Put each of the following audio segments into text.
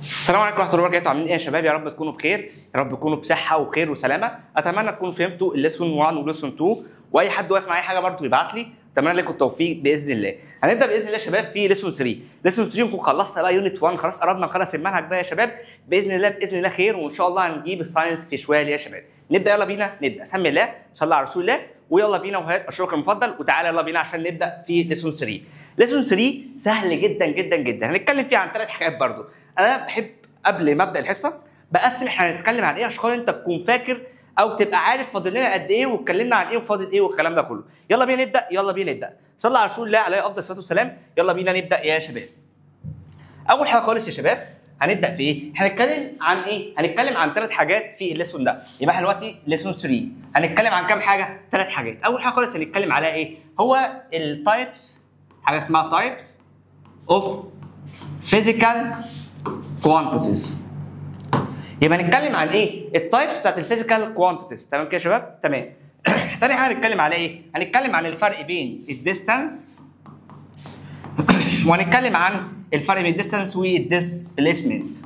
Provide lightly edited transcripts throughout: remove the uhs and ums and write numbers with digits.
السلام عليكم ورحمه الله وبركاته. عاملين ايه يا شباب؟ يا رب تكونوا بخير، يا رب تكونوا بصحه وخير وسلامه. اتمنى تكونوا فهمتوا الليسون 1 والليسون 2، واي حد واقف معايا حاجه برضه يبعت لي. اتمنى لكم التوفيق باذن الله. هنبدا باذن الله يا شباب في ليسون 3. ليسون 3 نكون خلصنا بقى يونت 1، خلاص قربنا نخلص المنهج ده يا شباب باذن الله. باذن الله خير، وان شاء الله هنجيب الساينس في شويه يا شباب. نبدا، يلا بينا نبدا. سمي الله، صلى على رسول الله، ويلا بينا وهات مشروعك المفضل وتعالى يلا بينا عشان نبدا في ليسون 3. ليسون 3 سهل جدا جدا جدا، هنتكلم فيه عن 3 حاجات برضه. انا بحب قبل ما ابدا الحصه بقسم احنا هنتكلم عن ايه عشان انت تكون فاكر او تبقى عارف فاضل لنا قد ايه واتكلمنا عن ايه وفاضل ايه والكلام ده كله. يلا بينا نبدا، يلا بينا نبدا. صلى على رسول الله عليه افضل الصلاه والسلام. يلا بينا نبدا يا شباب. اول حاجه خالص يا شباب هنبدا في ايه؟ هنتكلم عن ايه؟ هنتكلم عن 3 حاجات في الليسون ده. يبقى احنا دلوقتي ليسون 3 هنتكلم عن كام حاجه؟ 3 حاجات. اول حاجه خالص هنتكلم عليها ايه؟ هو التايبس، حاجه اسمها تايبس اوف فيزيكال كوانتيتيز. يبقى نتكلم عن ايه؟ التايبس بتاعت الفيزيكال كوانتيتيز. تمام كده يا شباب؟ تمام. تاني حاجه هنتكلم على ايه؟ هنتكلم عن الفرق بين الديستانس وهنتكلم عن الفرق بين الديستانس والديسبليسمنت.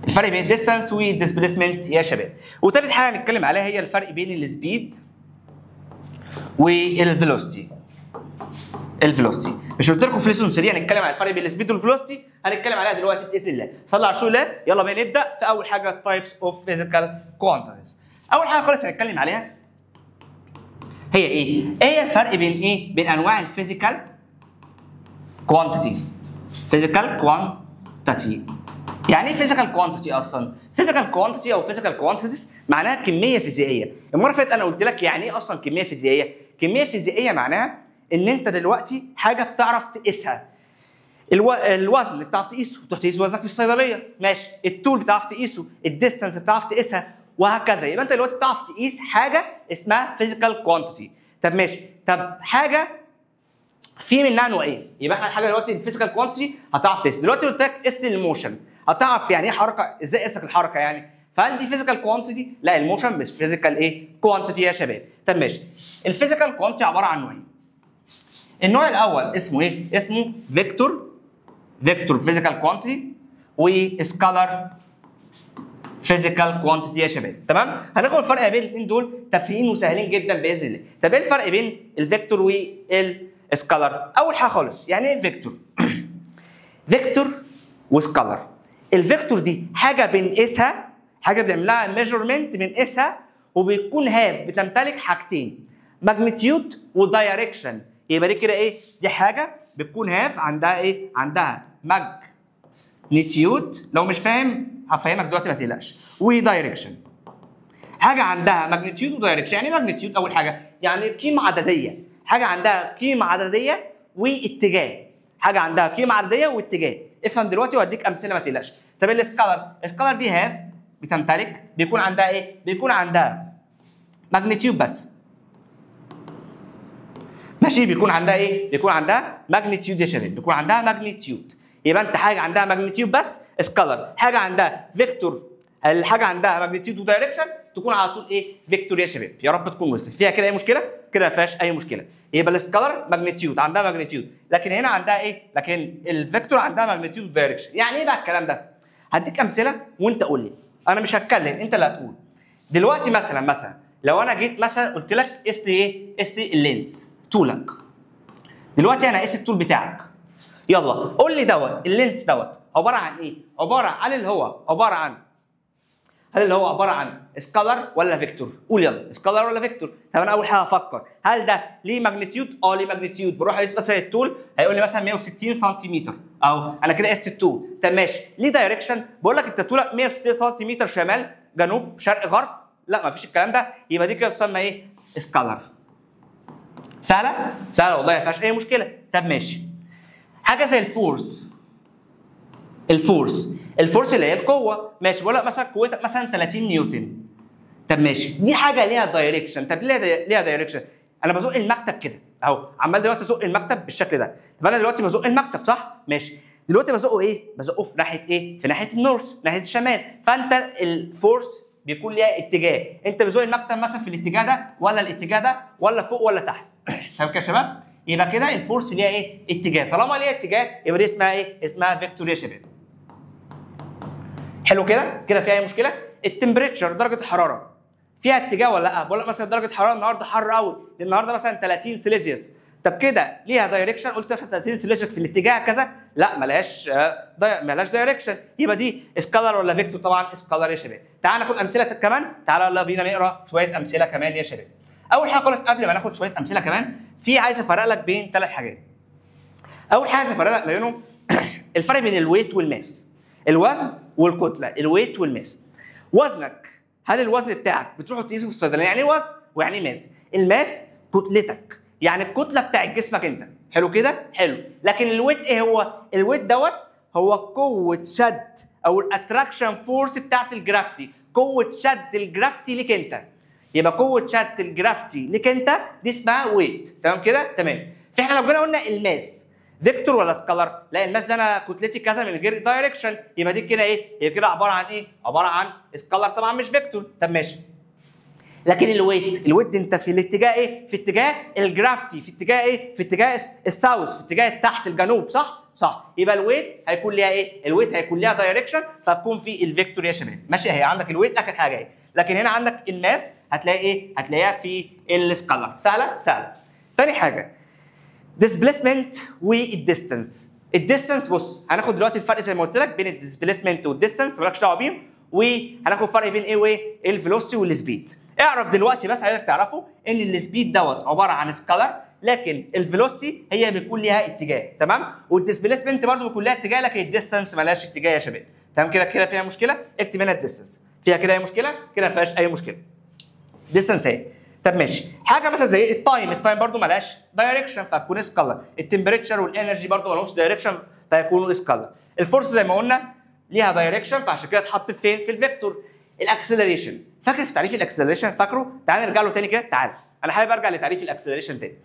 الفرق بين الديستانس والديسبليسمنت يا شباب. وتالت حاجه هنتكلم عليها هي الفرق بين السبيد والفيلوسيتي. الفيلوسيتي مش قلت لكم في ليسون 3 هنتكلم على الفرق بين السبيد والفيلوسيتي؟ هنتكلم عليها دلوقتي باذن الله. صلى على رسول الله. يلا بينا نبدا في اول حاجه تايبس اوف فيزيكال كوانتيتيز. اول حاجه خالص هنتكلم عليها هي ايه؟ ايه الفرق بين ايه؟ بين انواع الفيزيكال كوانتيتي. فيزيكال كوانتيتي يعني ايه فيزيكال كوانتيتي اصلا؟ فيزيكال كوانتيتي او فيزيكال كوانتيتيز معناها كميه فيزيائيه. المره اللي فاتت انا قلت لك يعني ايه اصلا كميه فيزيائيه؟ كميه فيزيائيه معناها ان انت دلوقتي حاجه بتعرف تقيسها. الوزن اللي بتعرف تقيسه، تروح تقيس وزنك في الصيدليه، ماشي. الطول بتعرف تقيسه، الديستانس بتعرف تقيسها، وهكذا. يبقى انت دلوقتي بتعرف تقيس حاجه اسمها فيزيكال كوانتيتي. طب ماشي، طب حاجه في منها نوعين. يبقى احنا الحاجه دلوقتي الفيزيكال كوانتيتي هتعرف تقيس. دلوقتي قلت لك قيس الموشن، هتعرف يعني ايه حركه، ازاي قيسك الحركه يعني. فهل دي فيزيكال كوانتيتي؟ لا، الموشن مش فيزيكال ايه؟ كوانتيتي يا شباب. طب ماشي، الفيزيكال كوانتيتي عباره عن نوعين. النوع الاول اسمه ايه؟ اسمه فيكتور فيزيكال كوانتيتي، وسكالر فيزيكال كوانتيتي يا شباب. تمام؟ هناخد الفرق بين الاثنين دول تافهين وسهلين جدا باذن الله. طب ايه الفرق بين الفيكتور والسكالر؟ اول حاجه خالص يعني ايه فيكتور؟ فيكتور وسكالر. الفيكتور دي حاجه بنقيسها، حاجه بنعمل لها ميجرمنت بنقيسها، وبيكون بتمتلك حاجتين، ماجنتيود ودايركشن. يبقى دي كده ايه؟ دي حاجه بتكون عندها ايه؟ عندها ماجنتيود. لو مش فاهم هفهمك دلوقتي ما تقلقش. ودايركشن، حاجه عندها ماجنتيود ودايركشن. يعني ايه ماجنتيود؟ اول حاجه يعني قيمه عدديه، حاجه عندها قيمه عدديه واتجاه. حاجه عندها قيمه عدديه واتجاه. افهم دلوقتي واديك امثله ما تقلقش. طب السكالر دي بتمتلك، بيكون عندها ايه؟ بيكون عندها ماجنتيود بس، ماشي. بيكون عندها ايه؟ بيكون عندها ماجنتيود يا شباب، بيكون عندها ماجنتيود. يبقى انت حاجه عندها ماجنتيود بس سكالر، حاجه عندها فيكتور، الحاجه عندها ماجنتيود ودايركشن تكون على طول ايه؟ فيكتور يا شباب. يا رب تكون وصلت فيها كده. اي مشكله؟ كده ما فيهاش اي مشكله. يبقى السكالر ماجنتيود، عندها ماجنتيود، لكن هنا عندها ايه؟ لكن الفيكتور عندها ماجنتيود ودايركشن. يعني ايه بقى الكلام ده؟ هديك امثله وانت قول لي، انا مش هتكلم، انت اللي هتقول. دلوقتي مثلا لو انا جيت مثلا قلت لك قيس ايه؟ قيس اللينس، طولك. دلوقتي انا قيس الطول بتاعك، يلا قول لي اللينس عباره عن ايه؟ عباره عن هل هو عباره عن سكالر ولا فيكتور؟ قول يلا، سكالر ولا فيكتور؟ طب انا اول حاجه افكر هل ده ليه ماجنتيود؟ ليه ماجنتيود. بروح اقيس مثلا الطول، هيقول لي مثلا 160 سنتيمتر، اهو انا كده قست الطول. طب ماشي، ليه دايركشن؟ بقول لك انت طولك 160 سنتيمتر شمال جنوب شرق غرب، لا مفيش الكلام ده. يبقى دي كده تسمى ايه؟ سكالر. سهله والله ما فيهاش اي مشكله. طب ماشي، حاجه زي الفورس اللي هي القوه، ماشي. بقول لك مثلا قوتك مثلا 30 نيوتن. طب ماشي، دي حاجه ليها دايركشن. طب ليها دايركشن؟ انا بزق المكتب كده اهو، عمال دلوقتي ازق المكتب بالشكل ده. طب انا دلوقتي بزق المكتب صح؟ ماشي. دلوقتي بزقه ايه؟ بزقه في ناحيه ايه؟ في ناحيه النورث، ناحيه الشمال. فانت الفورس بيكون ليها اتجاه، انت بزق المكتب مثلا في الاتجاه ده ولا الاتجاه ده ولا فوق ولا تحت. تمام كده يا شباب؟ يبقى كده الفورس ليها ايه؟ اتجاه. طالما ليها اتجاه يبقى دي اسمها ايه؟ اسمها فيكتور يا شباب. حلو كده؟ كده فيها اي مشكله؟ التمبريتشر درجه الحراره فيها اتجاه ولا لا؟ بقول لك مثلا درجه الحراره النهارده حر قوي، النهارده مثلا 30 سيليزيوس، طب كده ليها دايركشن؟ قلت مثلا 30 سيليزيوس في الاتجاه كذا؟ لا مالهاش دايركشن، يبقى دي سكالر ولا فيكتور؟ طبعا سكالر يا شباب. تعال ناخد امثله كمان، تعالى يلا بينا نقرا شويه امثله كمان يا شباب. اول حاجه خالص قبل ما ناخد شويه امثله كمان، في عايز افرق لك بين ثلاث حاجات. اول حاجه عايز افرق لك بينهم الفرق بين الويت والماس، الوزن والكتله، الويت والماس. وزنك، هل الوزن بتاعك بتروح تقيسه في الصيدليه؟ يعني ايه وزن ويعني ايه ماس؟ الماس كتلتك، يعني الكتله بتاعت جسمك انت، حلو كده؟ حلو. لكن الويت ايه هو؟ الويت دوت هو قوه شد او الاتراكشن فورس بتاعت الجرافتي، قوه شد الجرافتي ليك انت. يبقى قوه شد الجرافتي ليك انت دي اسمها ويت، تمام كده؟ تمام. فاحنا لو جينا قلنا الماس فيكتور ولا سكالر؟ لا الماس ده انا كتلتي كذا من غير دايركشن، يبقى دي كده ايه؟ هي كده عباره عن ايه؟ عباره عن سكالر طبعا مش فيكتور. طب ماشي. لكن الويت دي انت في الاتجاه ايه؟ في اتجاه الجرافتي، في اتجاه ايه؟ في اتجاه الساوث، في اتجاه تحت الجنوب، صح؟ صح. يبقى الويت هيكون ليها ايه؟ الويت هيكون ليها دايركشن، فتكون في الفيكتور يا شباب. ماشي؟ هي عندك الويت اخر حاجه اهي، لكن هنا عندك الماس هتلاقي ايه؟ هتلاقيها في السكالر. سهله؟ سهله. تاني حاجه ديسبيسمنت والديستنس. الديستنس بص هناخد دلوقتي الفرق زي ما قلت لك بين الديسبيسمنت والديستنس، مالكش دعوه بيهم، وهناخد فرق بين ايه وايه؟ الفيلوسيتي والسبيد. اعرف دلوقتي بس عايزك تعرفه ان السبيد دوت عباره عن سكالر، لكن الفيلوسيتي هي بيكون ليها اتجاه، تمام؟ والديسبيسمنت برضه بيكون لها اتجاه، لكن الديستنس مالهاش اتجاه يا شباب. تمام كده؟ كده فيها مشكله؟ اكتب هنا الديستنس. فيها كده اي مشكله؟ كده ما فيهاش اي مشكله. ديستنس اهي. طب ماشي. حاجه مثلا زي التايم برضه مالهاش دايركشن فتكون سكالر، التمبريتشر والانرجي برضه مالهمش دايركشن فيكونوا سكالر. الفورس زي ما قلنا ليها دايركشن فعشان كده اتحطت فين؟ في الفيكتور. الاكسلريشن، فاكر في تعريف الاكسلريشن؟ فاكره؟ تعال نرجع له تاني كده، تعال. انا حابب ارجع لتعريف الاكسلريشن تاني.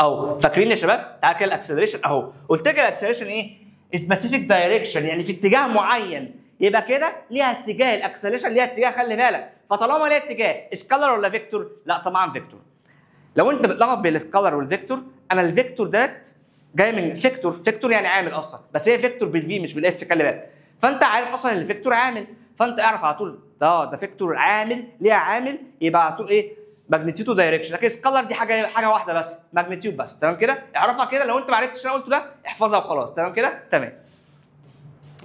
اهو فاكرين يا شباب؟ تعال كده الاكسلريشن اهو، قلت لك الاكسلريشن ايه؟ سبيسيفيك دايركشن، يعني في اتجاه معين، يبقى كده ليها اتجاه. الاكسلريشن ليها اتجاه، خلي بالك. فطالما ليها اتجاه سكالر ولا فيكتور؟ لا طبعا فيكتور. لو انت بتلخبط بين السكالر والفيكتور، انا الفيكتور ده جاي من فيكتور يعني عامل اصلا، بس هي فيكتور بالفي مش بالاف، خلي بالك. فانت عارف اصلا ان الفيكتور عامل، فانت اعرف على طول ده فيكتور عامل، ليها عامل، يبقى على طول ايه؟ ماجنتيود ودايركشن. لكن سكالر دي حاجه واحده بس، ماجنتيود بس. تمام كده؟ اعرفها كده. لو انت ما عرفتش اللي انا قلته ده احفظها وخلاص. تمام كده؟ تمام.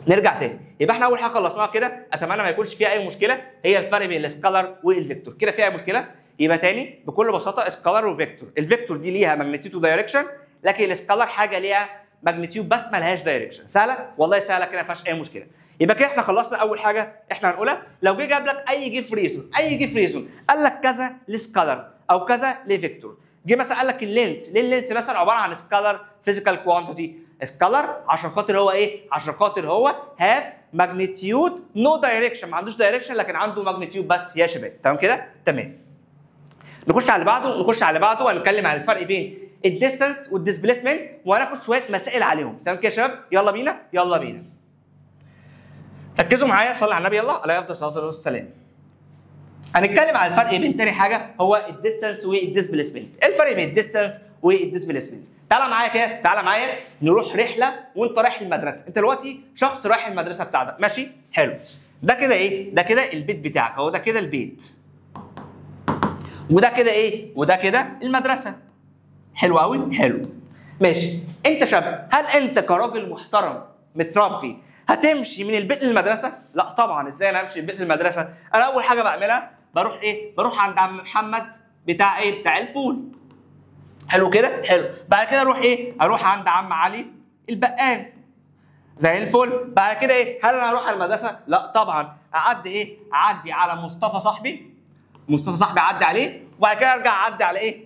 نرجع تاني. يبقى احنا اول حاجه خلصناها كده، اتمنى ما يكونش فيها اي مشكله، هي الفرق بين السكالر والفيكتور. كده فيها اي مشكله؟ يبقى تاني بكل بساطه سكالر وفيكتور. الفيكتور دي ليها ماجنتيود ودايركشن، لكن السكالر حاجه ليها ماجنتيود بس ما لهاش دايركشن. سهله؟ والله سهله كده ما فيهاش اي مشكله. يبقى كده احنا خلصنا اول حاجه احنا هنقولها. لو جه جاب لك اي جيف ريزون قال لك كذا لسكالر او كذا لفيكتور، جه مثلا قال لك اللينس، ليه اللينس مثلا عباره عن سكالر فيزيكال كوانتيتي؟ سكالر عشان خاطر هو ايه؟ عشان خاطر هو هاف ماجنتيود نو دايركشن، ما عندوش دايركشن لكن عنده ماجنتيود بس يا شباب. تمام كده؟ تمام. نخش على اللي بعده وهنتكلم عن الفرق بين الديستانس والديسبيسمنت، وهناخد شويه مسائل عليهم. تمام كده يا شباب؟ يلا بينا يلا بينا. ركزوا معايا، صلي على النبي يلا عليه افضل الصلاه والسلام. هنتكلم على الفرق بين تاني حاجه هو الديستانس والديسبيسمنت. ايه الفرق بين الديستانس والديسبيسمنت؟ تعالى معايا كده، تعالى معايا نروح رحله وانت رايح المدرسه. انت دلوقتي شخص رايح المدرسه بتاعتك، ماشي؟ حلو. ده كده ايه؟ ده كده البيت بتاعك اهو، ده كده البيت. وده كده ايه؟ وده كده المدرسه. حلو قوي؟ حلو. ماشي. انت شاب، هل انت كراجل محترم متربي هتمشي من البيت للمدرسه؟ لا طبعا. ازاي انا امشي من البيت للمدرسه؟ انا اول حاجه بعملها بروح ايه؟ بروح عند عم محمد بتاع ايه؟ بتاع الفول. حلو كده؟ حلو. بعد كده اروح ايه؟ اروح عند عم علي البقال. زي الفل. بعد كده ايه؟ هل انا هروح على المدرسه؟ لا طبعا. اعدي ايه؟ اعدي على مصطفى صاحبي اعدي عليه، وبعد كده ارجع اعدي على ايه؟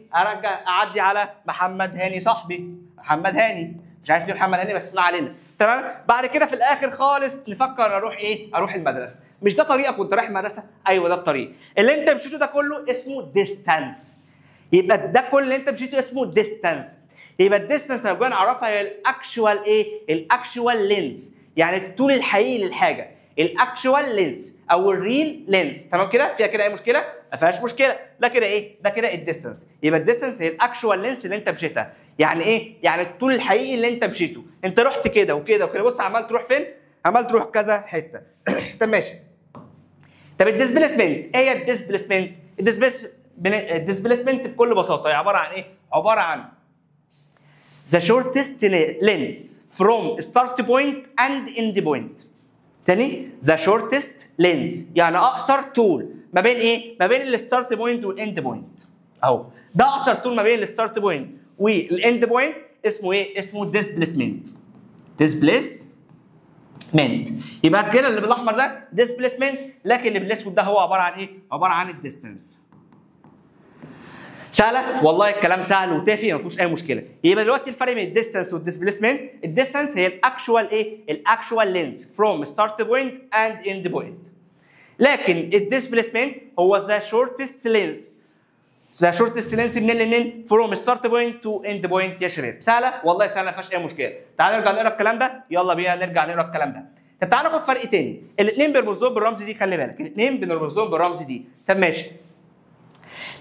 اعدي على محمد هاني صاحبي، محمد هاني، مش عارف ليه محمد هاني بس ما علينا. تمام؟ بعد كده في الاخر خالص نفكر اروح ايه؟ اروح المدرسه. مش ده طريقك وانت رايح المدرسه؟ ايوه ده الطريق. اللي انت مشيته ده كله اسمه ديستانس. يبقى ده كل اللي انت مشيته اسمه ديستانس. يبقى الديستانس لما جينا نعرفها هي الاكشوال ايه؟ الاكشوال لينس، يعني الطول الحقيقي للحاجه. الاكشوال لينس او الريل لينس. تمام كده؟ فيها كده اي مشكله؟ ما فيهاش مشكله. ده كده ايه؟ ده كده الديستانس. يبقى الديستانس هي الاكشوال لينس اللي انت مشيتها. يعني ايه؟ يعني الطول الحقيقي اللي انت مشيته. انت رحت كده وكده وكده، بص عمال تروح فين؟ عمال تروح كذا حته. طب ماشي. طب الديسبيسمنت ايه هي الديسبيسمنت؟ الديسبيسمنت بكل بساطه هي عباره عن ايه؟ عباره عن the shortest length from start point and end point. تاني the shortest length يعني اقصر طول ما بين ايه؟ ما بين الستارت بوينت والاند بوينت. اهو ده اقصر طول ما بين الستارت بوينت والاند بوينت اسمه ايه؟ اسمه ديسبيسمنت. ديسبيسمنت يبقى كده اللي بالاحمر ده ديسبيسمنت، لكن اللي بالاسود ده هو عباره عن ايه؟ عباره عن الديستنس. سهله؟ والله الكلام سهل وتافه ما فيهوش اي مشكله. يبقى دلوقتي الفرق بين الديستنس والديسبيسمنت، الديستنس هي الاكشوال ايه؟ الاكشوال لينث فروم ستارت بوينت اند اند بوينت. لكن الديسبيسمنت هو ذا شورتست لينث. ذا شورتست لينث منين لمنين؟ فروم ستارت بوينت تو اند بوينت. يا شباب سهله؟ والله سهله ما فيهاش اي مشكله. تعالى نرجع نقرا الكلام ده، يلا بينا نرجع نقرا الكلام ده. طب تعالى ناخد فرق تاني، الاثنين بيرمزوا بالرمز دي، خلي بالك الاثنين بنرمزوا بالرمز دي. طب ماشي.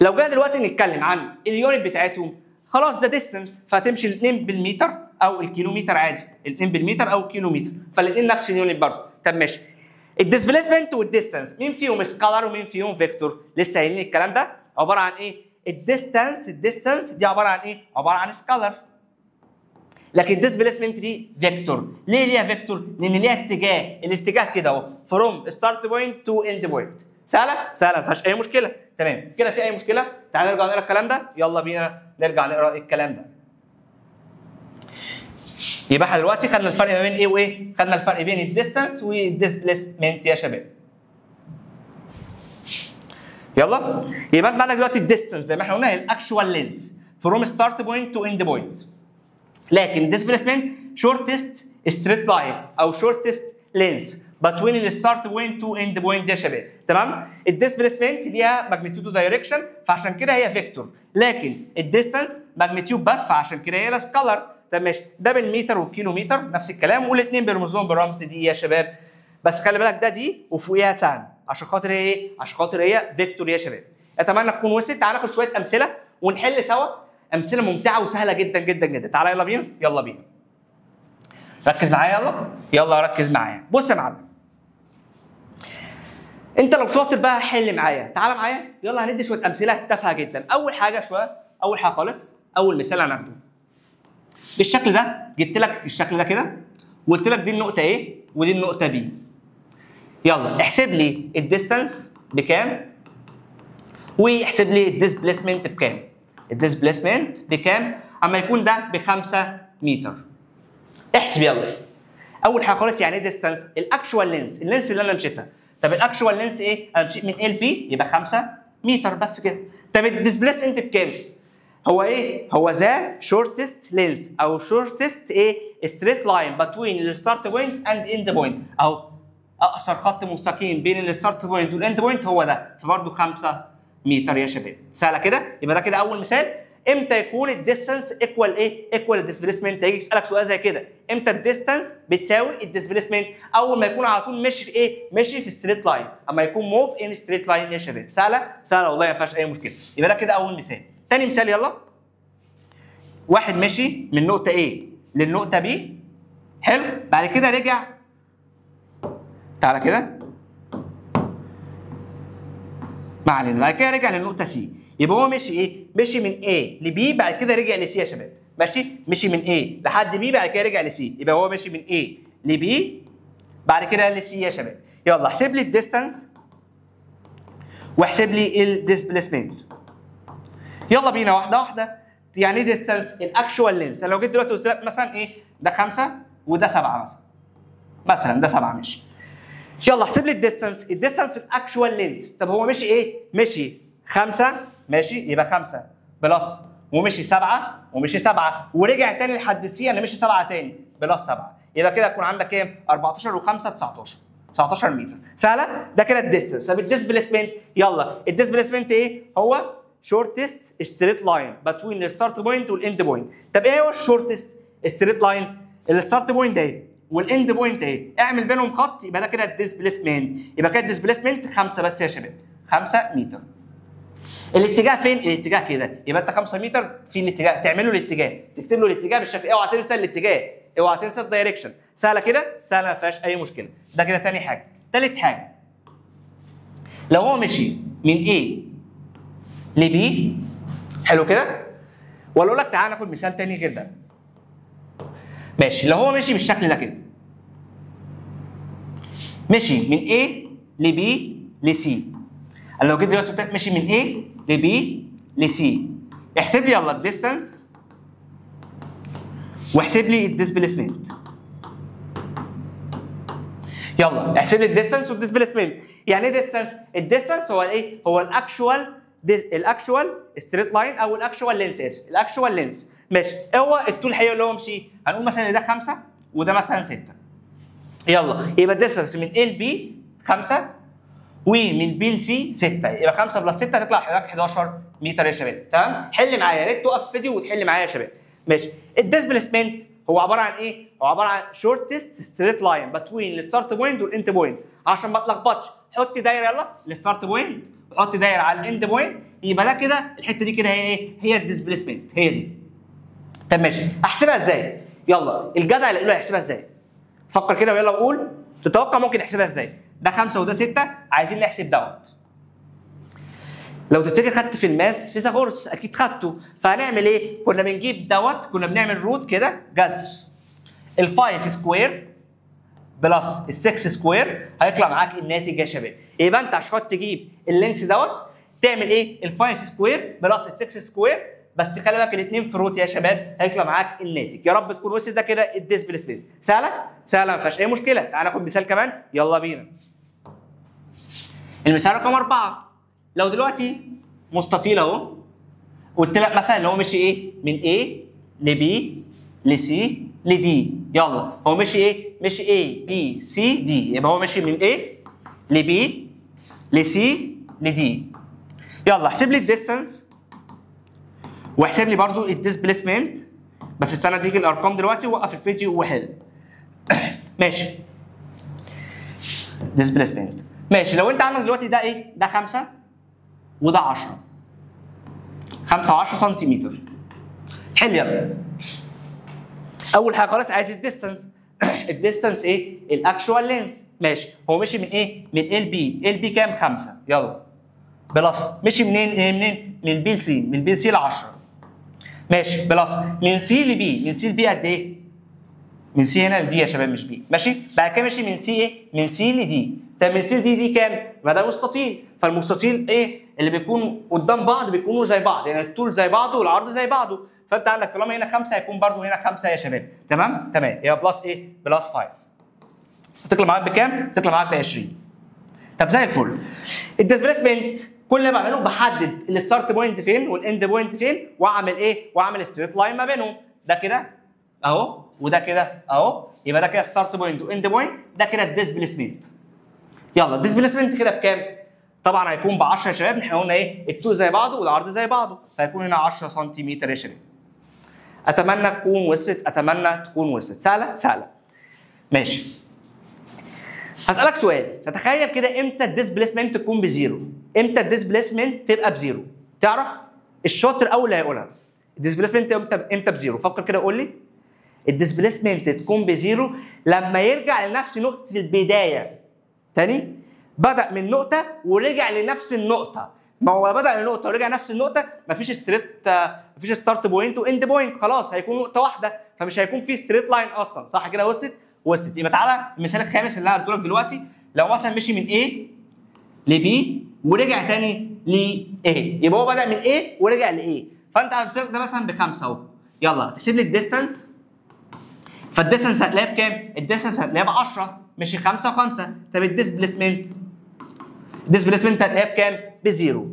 لو جينا دلوقتي نتكلم عن اليونت بتاعتهم، خلاص ده ديستنس فهتمشي الاثنين بالمتر او الكيلومتر عادي، الاثنين بالمتر او الكيلومتر، فالاثنين نفس اليونت برضه. طب ماشي. الديسبيسمنت والديستنس مين فيهم سكالر ومين فيهم فيكتور؟ لسه قايلين الكلام ده. عباره عن ايه؟ الديستنس دي عباره عن ايه؟ عباره عن سكالر. لكن الديسبيسمنت دي فيكتور. ليه ليها فيكتور؟ لان ليها اتجاه، الاتجاه كده اهو فروم ستارت بوينت تو اند بوينت. سهله؟ سهله ما فيهاش اي مشكله. تمام كده في اي مشكله؟ تعالى نرجع نقرا الكلام ده، يلا بينا نرجع نقرا الكلام ده. يبقى احنا دلوقتي خدنا الفرق ما بين ايه وايه؟ خدنا الفرق بين الديستانس والديسبيسمنت يا شباب. يلا يبقى انت عندك دلوقتي الديستانس زي ما احنا قلنا هي الاكشوال لينث فروم ستارت بوينت تو اند بوينت. لكن الديسبيسمنت شورتست ستريت لاين او شورتست لينث بتوين الستارت بوينت تو اند بوينت يا شباب. تمام؟ الديسبيسمنت ليها ماجنتيود ودايركشن فعشان كده هي فيكتور، لكن الديستانس ماجنتيود بس فعشان كده هي سكالر. طب ماشي، ده بالمتر والكيلومتر نفس الكلام، والاثنين بيرمزوهم بالرمز دي يا شباب. بس خلي بالك ده دي وفوقيها سهم عشان خاطر هي ايه؟ عشان خاطر هي فيكتور يا شباب. اتمنى تكون وصلت. تعالى ناخد شويه امثله ونحل سوا امثله ممتعه وسهله جدا جدا جدا. تعالى يلا بينا، يلا بينا. ركز معايا يلا، يلا ركز معايا. بص يا معلم، انت لو شاطر بقى حل معايا، تعالى معايا يلا هندي شويه امثله تافهه جدا. اول حاجه خالص، اول مثال هناخده بالشكل ده. جبت لك الشكل ده كده وقلت لك دي النقطه A ودي النقطه B. يلا احسب لي الديستانس بكام واحسب لي الديسبيسمنت بكام. الديسبيسمنت بكام اما يكون ده ب5 متر. احسب يلا. اول حاجه خالص يعني ايه ديستانس؟ الاكشوال لينث، اللينث اللي انا مشيتها. طب الاكشوال لينث ايه؟ انا مشيت من A ل B يبقى 5 متر بس كده. طب الديسبيسمنت بكام؟ هو ايه؟ هو ذا شورتست لينث او شورتست ايه؟ ستريت لاين بتوين الستارت بوينت اند اند بوينت. اهو اقصر خط مستقيم بين الستارت بوينت والاند بوينت هو ده، فبرضه 5 متر يا شباب. سهله كده؟ يبقى ده كده اول مثال. امتى يكون الديستانس ايكوال ايه؟ ايكوال الديسبيسمنت. هيجي يسالك سؤال زي كده، امتى الديستانس بتساوي الديسبيسمنت؟ اول ما يكون على طول ماشي في ايه؟ ماشي في ستريت لاين، اما يكون موف ان ستريت لاين يا شباب. سهله؟ سهله والله ما فيهاش اي مشكله. يبقى ده كده اول مثال. ثاني مثال يلا. واحد ماشي من نقطه A للنقطه B، حلو؟ بعد كده رجع، تعالى كده، ما علينا، بعد كده رجع للنقطه C. يبقى هو مشي ايه؟ مشي من A ل B بعد كده رجع ل C يا شباب. مشي من A لحد B بعد كده رجع ل C. يبقى هو مشي من A ل B بعد كده ل C يا شباب. يلا احسب لي الديستانس واحسب لي الديسبيسمنت. يلا بينا واحده واحده. يعني ايه ديستانس؟ الاكشوال لينث. لو جيت دلوقتي قلت لك مثلا ايه؟ ده 5 وده 7 مثلا ده 7 ماشي. يلا احسب لي الديستانس. الديستانس الاكشوال لينث. طب هو مشي ايه؟ مشي 5 ماشي، يبقى 5 بلس، ومشي 7 ومشي 7 ورجع تاني لحد C، انا مشي 7 تاني بلس 7، يبقى كده يكون عندك كام؟ 14 و5 19 متر. سهله؟ ده كده الديستانس. طب الديسبيسمنت، يلا الديسبيسمنت ايه؟ هو شورتست ستريت لاين بتوين الستارت بوينت والاند بوينت. طب ايه هو الشورتست ستريت لاين؟ الستارت بوينت اهي والاند بوينت اهي، اعمل بينهم خط يبقى ده كده الديسبيسمنت. يبقى كده الديسبيسمنت 5 بس يا شباب، 5 متر. الاتجاه فين؟ الاتجاه كده، يبقى انت 5 متر في الاتجاه، تعمل له الاتجاه، تكتب له الاتجاه بالشكل. اوعى تنسى الاتجاه، اوعى تنسى الدايركشن. سهله كده، سهله ما فيهاش اي مشكله. ده كده تاني حاجه. تالت حاجه، لو هو مشي من A ل B، حلو كده؟ ولا اقول لك تعالى ناخد مثال تاني غير ده. ماشي، لو هو مشي بالشكل ده كده، مشي من A ل B ل C. انا لو جيت دلوقتي قلت لك مشي من A ل B ل C، احسب لي يلا الديستانس واحسب لي الديسبيسمنت. يلا احسب لي الديستانس والديسبيسمنت. يعني ايه ديستانس؟ الديستانس هو الايه؟ هو الاكشوال ستريت لاين او الاكشوال لينس. اسف، الاكشوال لينس. ماشي، هو الطول الحقيقي اللي هو مشي. هنقول مثلا ان ده 5 وده مثلا 6. يلا يبقى الديستانس من A ل B 5 ومن B ل C 6، يبقى 5 بلس 6 هتطلع حضرتك 11 متر يا شباب. تمام؟ حل معايا، يا ريت تقف فيديو وتحل معايا يا شباب. ماشي، الديسبيسمنت هو عباره عن ايه؟ هو عباره عن شورتست ستريت لاين بتوين الستارت بوينت والاند بوينت. عشان ما اتلخبطش حط دايره يلا للستارت بوينت وحط دايره على الاند بوينت، يبقى ده كده الحته دي كده هي ايه؟ هي الديسبيسمنت، هي دي. طب ماشي، احسبها ازاي؟ يلا الجدع اللي يقول هيحسبها ازاي؟ فكر كده ويلا وقول تتوقع ممكن نحسبها ازاي؟ ده 5 وده 6، عايزين نحسب دوت. لو تفتكر خدت في الماس فيثاغورس، اكيد خدته. فهنعمل ايه؟ كنا بنجيب دوت، كنا بنعمل روت كده جذر ال5 سكوير بلس ال6 سكوير، هيطلع معاك الناتج يا شباب. يبقى انت عشان تجيب اللينس دوت تعمل ايه؟ ال5 سكوير بلس ال6 سكوير، بس خلي بالك الاثنين في روت يا شباب، هيطلع معاك الناتج. يا رب تكون وصل. ده كده الديسبيسمنت. سهله؟ سهله ما فيهاش اي مشكله. تعال ناخد مثال كمان، يلا بينا. المثال رقم 4، لو دلوقتي مستطيل اهو، قلت لك مثلا ان هو مشي ايه؟ من A ل B ل C ل D. يلا هو مشي ايه؟ مشي A B C D، يبقى هو مشي من A ل B ل C ل D. يلا احسب لي الديستانس واحسب لي برضو الديسبيسمنت، بس استنى تيجي الارقام دلوقتي، ووقف الفيديو وحل. ماشي، ديسبيسمنت. ماشي، لو انت عندك دلوقتي ده ايه؟ ده 5 وده 10، 5 و10 سنتيمتر. حل يلا. اول حاجه خالص عايز الديستانس. الديستانس ايه؟ الاكشوال لينس. ماشي، هو مشي من ايه؟ من A ل B. A ل B كام؟ 5. يلا بلس مشي منين؟ من B ل C. من B ل C ل 10. ماشي، بلس من C ل B. من C ل B قد ايه؟ من C هنا ل D يا شباب مش B. ماشي، بعد كده مشي من C ايه؟ من C ل D. طب من C ل D دي كام؟ ما ده مستطيل، فالمستطيل ايه؟ اللي بيكون قدام بعض بيكونوا زي بعض، يعني الطول زي بعضه والعرض زي بعضه. فانت عندك طالما هنا 5 هيكون برضه هنا 5 يا شباب. تمام؟ تمام. يبقى بلس ايه؟ بلس 5. هتطلع معاك بكام؟ تطلع معاك ب 20. طب زي الفل. الديسبيسمنت كل اللي بعمله بحدد الستارت بوينت فين والاند بوينت فين، واعمل ايه؟ واعمل ستريت لاين ما بينهم. ده كده اهو وده كده اهو، يبقى ده كده ستارت بوينت واند بوينت. ده كده الديسبيسمنت. يلا الديسبيسمنت كده بكام؟ طبعا هيكون ب 10 يا شباب. احنا قلنا ايه؟ الطول زي بعضه والعرض زي بعضه، فهيكون هنا 10 سنتيمتر يا شباب. اتمنى تكون وصلت، اتمنى تكون وصلت. سهله؟ سهله. ماشي. هسألك سؤال، تتخيل كده امتى الديسبيسمنت تكون بزيرو؟ امتى الديسبيسمنت تبقى بزيرو؟ تعرف؟ الشاطر اول اللي هيقولها. الديسبيسمنت امتى بزيرو؟ فكر كده قول لي. الديسبيسمنت تكون بزيرو لما يرجع لنفس نقطة البداية. تاني، بدأ من نقطة ورجع لنفس النقطة. ما هو بدأ من نقطة ورجع نفس النقطة، مفيش مفيش ستارت بوينت واند بوينت، خلاص هيكون نقطة واحدة، فمش هيكون في ستريت لاين أصلا. صح كده؟ وصلت. يبقى تعالى المثال الخامس اللي انا هديهولك دلوقتي، لو مثلا مشي من A ل B ورجع تاني ل A، يبقى هو بدأ من A ورجع ل A. فانت هتطلق ده مثلا ب5 اهو. يلا تحسب لي الديستانس. فالديستانس هتلاقيها بكام؟ الديستانس هتلاقيها ب 10. مشي 5 و5. طب الديسبيسمنت هتلاقيها بكام؟ بزيرو.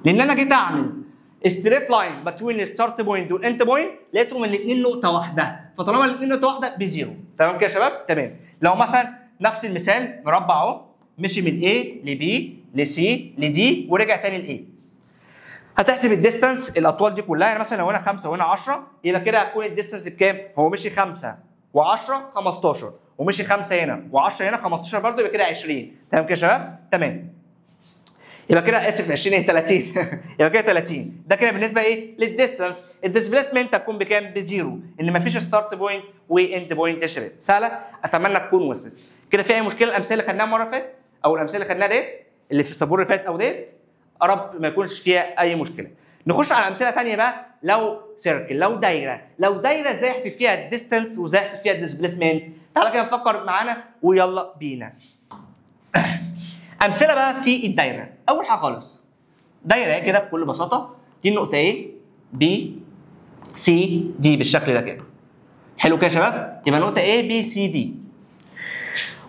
لان انا جيت اعمل ستريت لاين بتوين الستارت بوينت والاند بوينت، لقيتهم الاثنين نقطه واحده، فطالما الاثنين نقطه واحده بزيرو. تمام كده يا شباب؟ تمام. لو مثلا نفس المثال مربع اهو، مشي من A ل B ل C ل D ورجع تاني ل A، هتحسب الديستانس الاطوال دي كلها. يعني مثلا لو هنا 5 وهنا 10، يبقى كده هتكون الديستانس بكام؟ هو مشي 5 و10 15، ومشي 5 هنا و10 هنا 15 برضه، يبقى كده 20. تمام كده يا شباب؟ تمام. يبقى كده اسف 20 ايه 30 يبقى كده 30. ده كده بالنسبه ايه للديستانس. الديسبيسمنت هتكون بكام؟ بزيرو، ان مفيش ستارت بوينت واند بوينت يا شباب. سهله، اتمنى تكون وصلت. كده في اي مشكله؟ الامثله اللي خدناها المره اللي فاتت او الامثله اللي خدناها ديت اللي في السبوره اللي فاتت او ديت قرب ما يكونش فيها اي مشكله. نخش على امثله ثانيه بقى. لو سيركل، لو دايره ازاي احسب فيها الديستانس وازاي احسب فيها الديسبيسمنت؟ تعالى كده نفكر معانا ويلا بينا. امثله بقى في الدايره. اول حاجه خالص دايره كده بكل بساطه، دي النقطه A B C D بالشكل ده كده. حلو كده يا شباب؟ يبقى نقطه A B C D.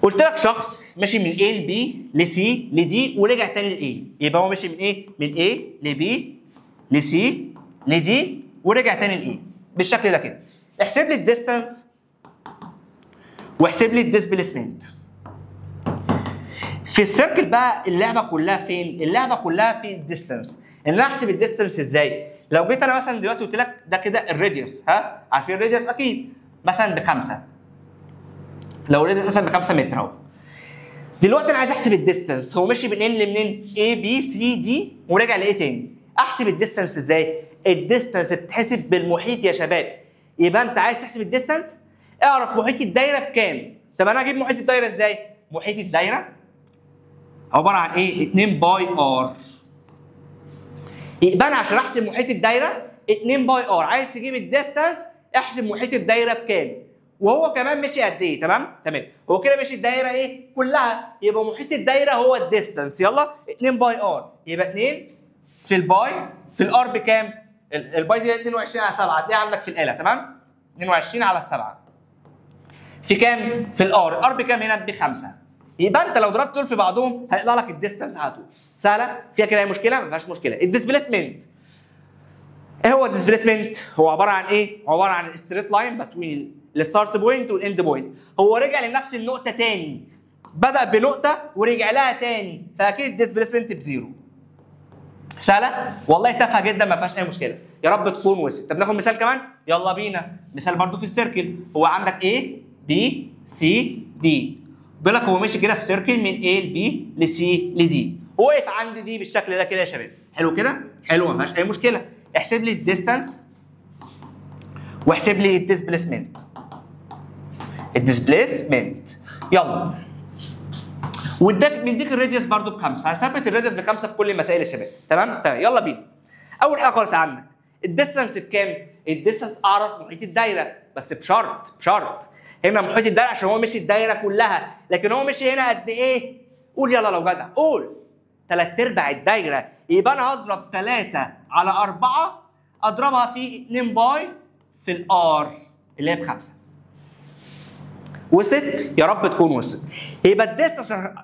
قلت لك شخص ماشي من A ل B ل C ل D ورجع تاني ل A، يبقى هو ماشي من A ل B ل C ل D ورجع تاني ل A بالشكل ده كده. احسب لي الديستانس واحسب لي الديسبيسمنت. في السيركل بقى اللعبه كلها فين؟ اللعبه كلها في الديستانس. ان انا احسب الديستانس ازاي؟ لو جيت انا مثلا دلوقتي قلت لك ده كده الراديوس، ها؟ عارفين الراديوس اكيد، مثلا ب5. لو الراديوس مثلا ب5 متر اهو. دلوقتي انا عايز احسب الديستانس، هو ماشي منين لمنين؟ A B C D ورجع لايه تاني؟ احسب الديستانس ازاي؟ الديستانس بتتحسب بالمحيط يا شباب. يبقى انت عايز تحسب الديستانس، اعرف محيط الدايره بكام. طب انا اجيب محيط الدايره ازاي؟ محيط الدايره عباره عن ايه؟ 2 باي ار. يبقى انا عشان احسب محيط الدايره 2 باي ار، عايز تجيب الديستانس احسب محيط الدايره بكام؟ وهو كمان ماشي قد ايه؟ تمام؟ هو كده ماشي الدايره ايه؟ كلها، يبقى محيط الدايره هو الديستانس. يلا 2 باي ار، يبقى 2 في الباي في الار بكام؟ الباي دي 22 على 7 هتلاقيها عندك في الاله، تمام؟ 22 على 7 في كام؟ في الار بكام هنا؟ ب5. يبقى انت لو ضربت دول في بعضهم هيطلع لك الديستانس على طول. سهله؟ فيها كده اي مشكله؟ ما فيهاش مشكله. الديسبيسمنت ايه هو الديسبيسمنت؟ هو عباره عن ايه؟ عباره عن الستريت لاين بتوين الستارت بوينت والاند بوينت. هو رجع لنفس النقطه تاني، بدا بنقطه ورجع لها تاني، فاكيد الديسبيسمنت بزيرو. سهله؟ والله تافهه جدا ما فيهاش اي مشكله. يا رب تكون وصلت. طب ناخد مثال كمان؟ يلا بينا. مثال برضو في السيركل. هو عندك A B C D، بيقول لك هو ماشي كده في سيركل من A ل B ل C ل D، وقف عند دي بالشكل ده كده يا شباب. حلو كده؟ حلو ما فيهاش اي مشكله. احسب لي الديستانس واحسب لي الديسبيسمنت. يلا. واداك مديك الراديوس برضو ب5، هثبت الراديوس ب5 في كل المسائل يا شباب. تمام؟ يلا بينا. اول حاجه خالص عندك الديستانس بكام؟ الديستانس اعرف محيط الدايره، بس بشرط هنا محيط الدايره عشان هو مشي الدايره كلها، لكن هو مشي هنا قد ايه؟ قول يلا لو جدع، قول 3/4 الدايره. يبقى انا هضرب 3 على 4 اضربها في 2 باي في الار اللي هي ب5. وصلت؟ يا رب تكون وصلت. يبقى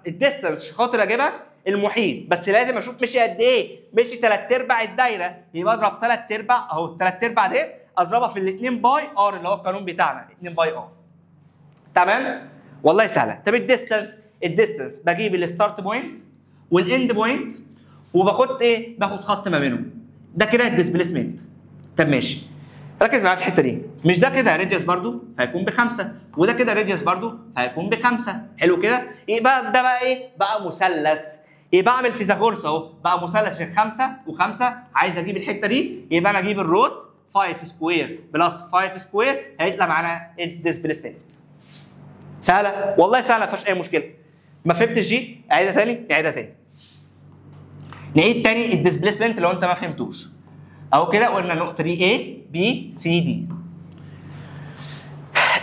الديستانس عشان خاطر اجيبها المحيط، بس لازم اشوف مشي قد ايه؟ مشي 3/4 الدايره، يبقى اضرب 3/4 اهو 3/4 دي اضربها في ال 2 باي ار اللي هو القانون بتاعنا 2 باي ار. تمام؟ والله سهله. طب الديستانس بجيب الستارت بوينت والاند بوينت وباخد ايه؟ باخد خط ما بينهم. ده كده الديسبيسمنت. طب ماشي. ركز معايا في الحته دي. مش ده كده راديوس برضو فهيكون ب5، وده كده راديوس برضو فهيكون ب5. حلو كده؟ يبقى ده بقى ايه؟ بقى مثلث. يبقى اعمل فيثاغورس اهو، بقى مثلث عشان 5 و5 عايز اجيب الحته دي، يبقى انا اجيب الروت 5 سكوير بلس 5 سكوير هيطلع معانا الديسبيسمنت. سهله؟ والله سهله ما فيهاش اي مشكله. ما فهمتش دي؟ اعيدها تاني. نعيد تاني الديسبيسمنت لو انت ما فهمتوش. اهو كده قلنا النقطه دي A B C D.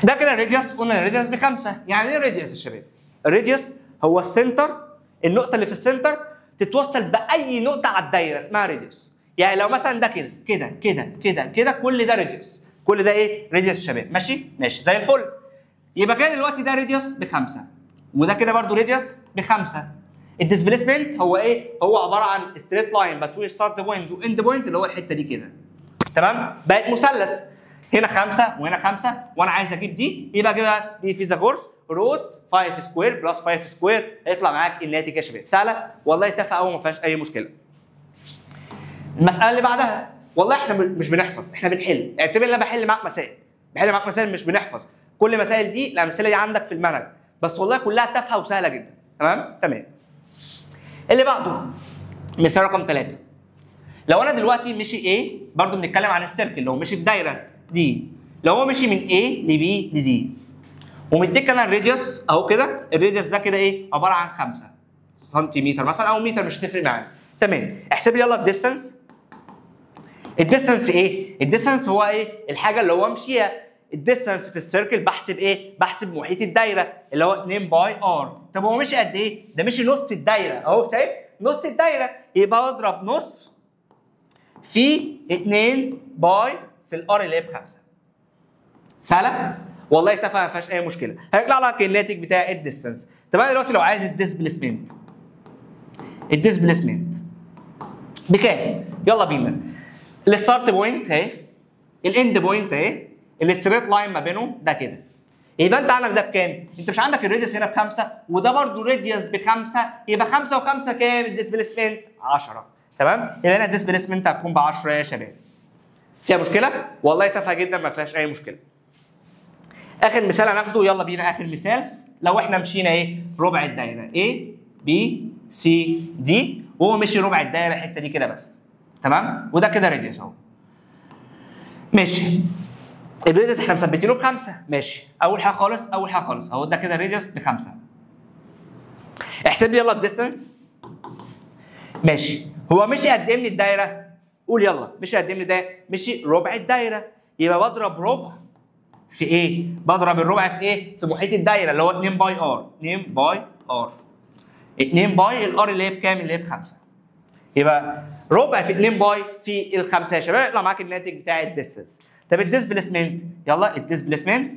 ده كده الراديوس، قلنا الراديوس ب5. يعني ايه الراديوس يا شباب؟ الراديوس هو السنتر، النقطه اللي في السنتر تتوصل باي نقطه على الدايره اسمها راديوس. يعني لو مثلا ده كده كل ده راديوس، كل ده ايه؟ راديوس يا شباب. ماشي زي الفل. يبقى كده دلوقتي ده راديوس ب5 وده كده برضو راديوس ب5. الديسبيسمنت هو ايه؟ هو عباره عن ستريت لاين بتوين ستارت بوينت واند بوينت اللي هو الحته دي كده. تمام؟ بقت مثلث. هنا 5 وهنا 5 وانا عايز اجيب دي، يبقى كده دي فيثاغورس روت 5 سكوير بلس 5 سكوير هيطلع معاك الناتج يا شباب. سهله؟ والله تافهه قوي ما فيهاش اي مشكله. المساله اللي بعدها، والله احنا مش بنحفظ، احنا بنحل. اعتبر ان انا بحل معاك مسائل مش بنحفظ. كل المسائل دي الامثله دي عندك في المنهج، بس والله كلها تافهه وسهله جدا. تمام؟ اللي بعده مثال رقم 3. لو انا دلوقتي مشي A، برضو بنتكلم عن السيركل، لو مشي في دايره دي، لو هو مشي من A ل B ل D، ومديك انا الراديوس اهو كده، الراديوس ده كده ايه؟ عباره عن 5 سنتيمتر مثلا او متر، مش هتفرق معانا. تمام، احسب لي يلا الديستانس. الديستانس ايه؟ الديستانس هو ايه؟ الحاجه اللي هو مشيها. الديستانس في السيركل بحسب ايه؟ بحسب محيط الدايره اللي هو 2 باي ار. طب هو مشي قد ايه؟ ده مشي نص الدايره اهو، شايف؟ نص الدايره، يبقى اضرب نص في 2 باي في الار اللي هي ب 5. سهله؟ والله تافهه ما فيهاش اي مشكله. هيطلع لك الناتج بتاع الديستانس. طب انا دلوقتي لو عايز الديسبليسمنت، الديسبليسمنت بكام؟ يلا بينا. الستارت بوينت اهي، الاند بوينت اهي، الستريت لاين ما بينهم ده كده. يبقى انت عندك ده بكام؟ انت مش عندك الراديوس هنا ب5 وده برضه راديوس ب5، يبقى 5 و5 كام؟ الديسبليسمنت 10. تمام؟ يبقى هنا الديسبليسمنت هتكون ب 10 يا شباب. فيها مشكله؟ والله تافهه جدا ما فيهاش اي مشكله. اخر مثال هناخده، يلا بينا اخر مثال. لو احنا مشينا ايه؟ ربع الدايره A B C D، وهو مشي ربع الدايره الحته دي كده بس. تمام؟ وده كده راديوس اهو. ماشي. الراديوس احنا مثبتينه ب5، ماشي. اول حاجه خالص اهو ده كده الراديوس ب5. احسب لي يلا الديستانس. ماشي. هو مشي قد ايه من الدايره؟ قول يلا، مشي قد ايه من الدايره؟ مشي ربع الدايره، يبقى بضرب ربع في ايه؟ بضرب الربع في ايه؟ في محيط الدايره اللي هو 2 باي ار. 2 باي ار. 2 باي الار اللي هي بكام؟ اللي هي ب5. يبقى ربع في 2 باي في ال5 يا شباب، يطلع معاك الناتج بتاع الديستنس. طب الديسبليسمنت، يلا الديسبليسمنت.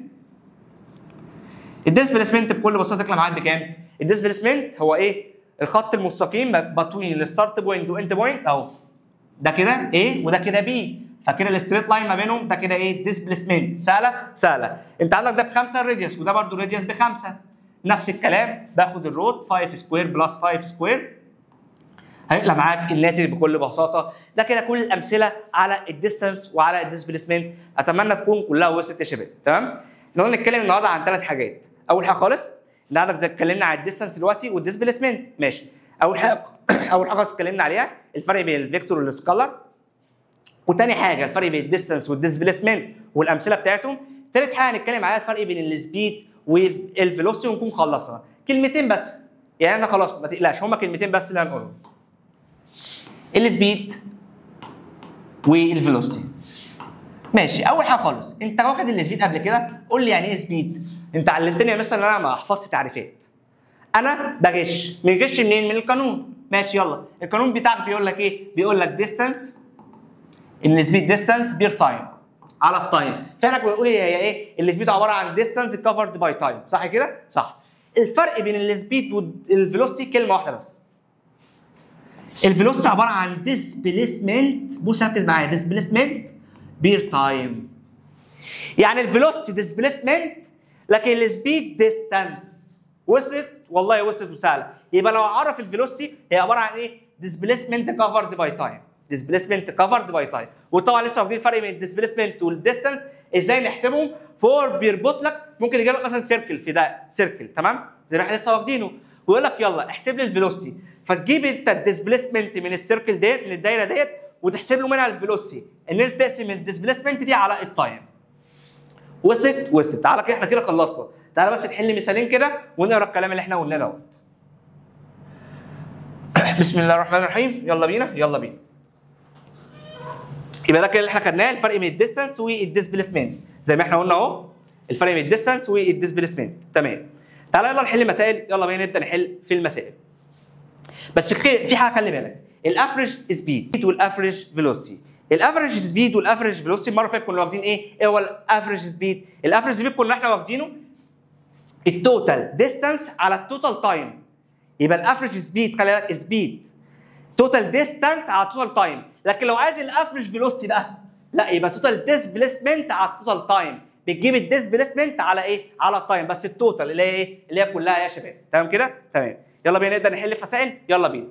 الديسبليسمنت بكل بساطه يطلع معاك بكام؟ الديسبليسمنت هو ايه؟ الخط المستقيم بين الستارت بوينت واند بوينت اهو. ده كده A وده كده B، فكده الستريت لاين ما بينهم ده كده ايه؟ ديسبليسمنت. سهله. انت عندك ده ب5 الراديوس وده برضه الراديوس ب5. نفس الكلام، باخد الروت 5 سكوير بلس 5 سكوير، هيطلع معاك الناتج بكل بساطه. ده كده كل الامثله على الديستانس وعلى الديسبليسمنت. اتمنى تكون كلها وصلت يا شباب. تمام؟ احنا نتكلم النهارده عن 3 حاجات. اول حاجه خالص النهارده اتكلمنا عن الديستانس دلوقتي والديسبليسمنت، ماشي. اول حاجه اتكلمنا عليها الفرق بين الفيكتور والسكالر. وتاني حاجه الفرق بين الديستانس والديسبليسمنت والامثله بتاعتهم. تالت حاجه هنتكلم عليها الفرق بين السبيد والفيلوسيتي، ونكون خلصنا. كلمتين بس يعني، انا خلاص ما تقلقش، هما كلمتين بس اللي هنقولهم. السبيد والفيلوسيتي. ماشي. اول حاجه خالص، انت واخد السبيد قبل كده؟ قول لي يعني ايه سبيد؟ انت علمتني يا مستر ان انا ما احفظش تعريفات. انا بغش. بنغش منين؟ من القانون. ماشي يلا، القانون بتاعك بيقول لك ايه؟ بيقول لك ديستانس، ان السبيد ديستانس بير تايم على التايم. فاحنا بنقول هي ايه؟ السبيد عباره عن ديستانس كفرد باي تايم، صح كده؟ صح. الفرق بين السبيد والفيلوسيتي كلمه واحده بس. الفيلوسيتي عباره عن ديسبليسمنت، بص ركز معايا، ديسبليسمنت بير تايم. يعني الفيلوسيتي ديسبليسمنت لكن السبيد ديستانس. وصلت؟ والله وصلت وسهله. يبقى لو اعرف الفيلوسيتي هي عباره عن ايه؟ ديسبليسمنت كفرد باي تايم. ديسبليسمنت كفرد باي تايم. وطبعا لسه واخدين الفرق بين الديسبليسمنت والديستانس ازاي نحسبهم. فور بيربط لك، ممكن يجيب لك مثلا سيركل في ده سيركل، تمام؟ زي ما احنا لسه واخدينه، ويقول لك يلا احسب لي الفيلوسيتي، فتجيب انت الديسبليسمنت من السيركل ديت، من الدايره ديت، وتحسب له منها الفيلوسيتي، ان انت تقسم الديسبليسمنت دي على التايم. وصلت. تعالى كده احنا كده خلصنا. تعالى بس نحل مثالين كده ونقرا الكلام اللي احنا قلناه دوت. بسم الله الرحمن الرحيم. يلا بينا. يبقى ده كده اللي احنا خدناه، الفرق بين الديستانس والديسبليسمنت زي ما احنا قلنا اهو، الفرق بين الديستانس والديسبليسمنت. تمام. تعالى يلا نحل مسائل. يلا بينا نبدا نحل في المسائل. بس في حاجه خلي بالك، الافريج سبيد والافريج فيلوسيتي. الافريج سبيد والافريج فيلوسيتي المره اللي فاتت كنا واخدين ايه هو الافريج سبيد؟ الافريج سبيد كنا احنا واخدينه التوتال ديستانس على التوتال تايم. يبقى الافريج سبيد خلي بالك سبيد توتال ديستانس على التوتال تايم. لكن لو عايز الافريج فيلوسيتي بقى، لا، يبقى توتال ديسبليسمنت على التوتال تايم. بتجيب الديسبليسمنت على ايه؟ على التايم، بس التوتال اللي هي ايه؟ اللي هي كلها يا شباب. تمام كده؟ تمام. يلا بينا نبدا نحل في مسائل. يلا بينا.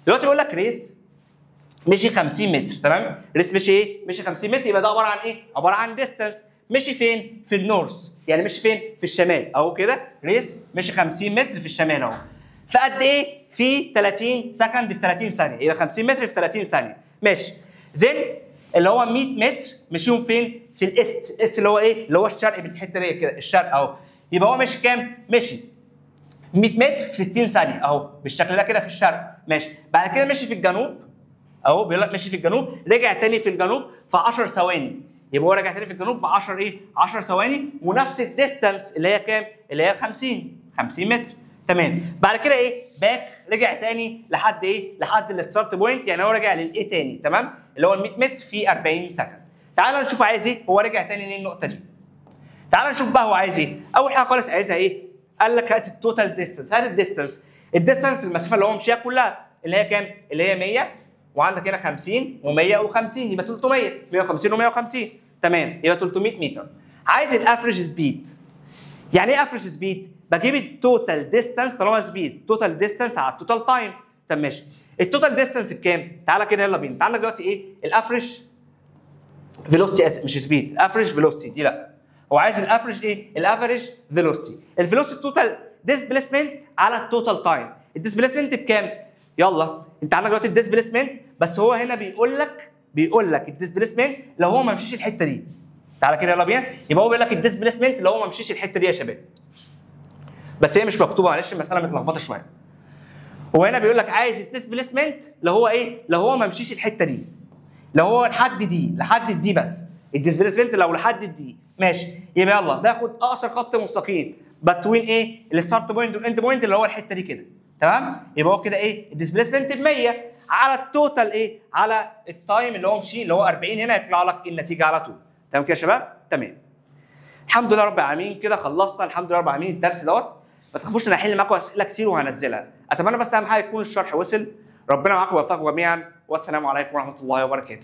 دلوقتي بيقول لك ريس مشي 50 متر، تمام؟ ريس مشي ايه؟ مشي 50 متر، يبقى ده عباره عن ايه؟ عباره عن ديستانس. مشي فين؟ في النورث، يعني مشي فين؟ في الشمال اهو كده. ريس مشي 50 متر في الشمال اهو. فقد ايه؟ في 30 سكند في 30 ثانيه، يبقى 50 متر في 30 ثانيه. ماشي. زين اللي هو 100 متر مشيهم فين؟ في الاست، الاست اللي هو ايه؟ اللي هو الشرق بالحته دي كده، الشرق اهو. يبقى هو ماشي كام؟ مشي 100 متر في 60 ثانيه اهو بالشكل ده كده في الشرق. ماشي. بعد كده مشي في الجنوب اهو، بيقول لك مشي في الجنوب، رجع تاني في الجنوب في 10 ثواني. يبقى هو رجع تاني في الجنوب ب 10 ايه؟ 10 ثواني، ونفس الديستانس اللي هي كام؟ اللي هي 50 متر. تمام. بعد كده ايه؟ باك، رجع تاني لحد ايه؟ لحد الستارت بوينت، يعني هو رجع للايه تاني. تمام؟ اللي هو ال 100 متر في 40 سكند. تعالوا نشوف عايز ايه؟ هو رجع تاني للنقطه دي. تعالوا نشوف بقى هو عايز ايه؟ اول حاجه خالص عايزها ايه؟ قال لك هات التوتال ديستانس، هات الديستانس المسافه اللي هو مشيها كلها اللي هي كام؟ اللي هي 100، وعندك هنا 50 و150، يبقى 300، 150 و150. تمام، يبقى 300 متر. عايز الافريج سبيد. يعني ايه افريج سبيد؟ بجيب التوتال ديستانس، طالما سبيد توتال ديستانس على التوتال تايم. طب ماشي، التوتال ديستانس بكام؟ تعالى كده يلا بينا. انت عندك دلوقتي ايه؟ الافريج فيلوسيتي، مش سبيد، افريج فيلوسيتي دي لا. هو عايز الافريج ايه؟ الافريج فيلوسيتي. الفيلوسيتي توتال ديسبيسمنت على التوتال تايم. الديسبيسمنت بكام؟ يلا انت عندك دلوقتي الديسبيسمنت، بس هو هنا بيقول لك الديسبيسمنت لو هو ما مشيش الحته دي. تعالى كده يلا بينا. يبقى هو بيقول لك الديسبيسمنت لو هو ما مشيش الحته دي يا شباب. بس هي مش مكتوبه، معلش المساله متلخبطه شويه. هو هنا بيقول لك عايز الديسبيسمنت لو هو ايه؟ لو هو ما مشيش الحته دي. لو هو لحد الدي بس. الديسبيسمنت لو لحد الدي. ماشي. يبقى يلا ناخد اقصر خط مستقيم بتوين ايه؟ الستارت بوينت والاند بوينت اللي هو الحته دي كده. تمام؟ يبقى هو كده ايه؟ الديسبيسمنت ب 100 على التوتال ايه؟ على التايم اللي هو مشي اللي هو 40، هنا يطلع لك النتيجه على طول. تمام كده يا شباب؟ تمام. الحمد لله رب العالمين، كده خلصنا الحمد لله رب العالمين الدرس دوت. ما تخافوش، انا هحل معاكم اسئله كتير وهنزلها. اتمنى بس اهم حاجه يكون الشرح وصل. ربنا معاكم ويوفقكم جميعا، والسلام عليكم ورحمه الله وبركاته.